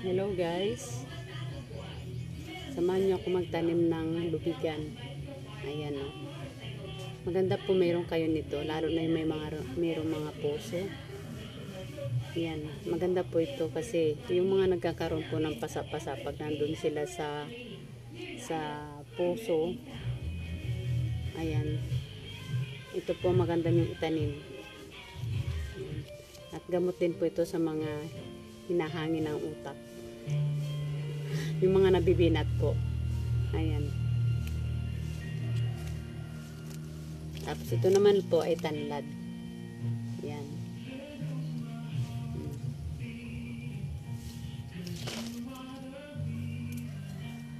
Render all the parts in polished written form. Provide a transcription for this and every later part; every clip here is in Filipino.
Hello guys, samahan niyo ako magtanim ng lubigan. Ayan o. Maganda po mayroon kayo nito, lalo na yung mayroong mga puso. Ayan, maganda po ito kasi yung mga nagkakaroon po ng pasa-pasa pag nandun sila sa puso. Ayan, ito po maganda yung itanim. At gamot din po ito sa mga hinahangin ng utak. Yung mga nabibinat po. Ayan. Tapos ito naman po ay tanlad. Ayan.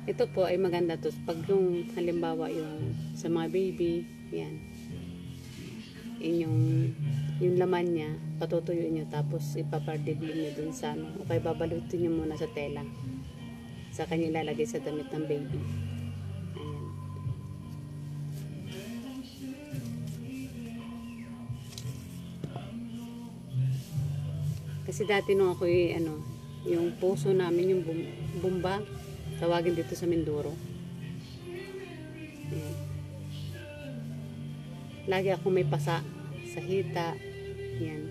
Ito po ay maganda to. Pag yung halimbawa yung sa mga baby, ayan. Yung laman niya, patutuyuin nyo tapos ipapardiblim nyo dun sa ano. Okay, babalutin nyo muna sa tela. Sa kanya ilalagay sa damit ng baby. Ayan. Kasi dati nung ako yung puso namin, yung bumba, tawagin dito sa Mindoro. Ayan. Lagi ako may pasa sa hita. Yan.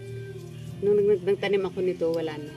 Nung nagtanim ako nito, wala na.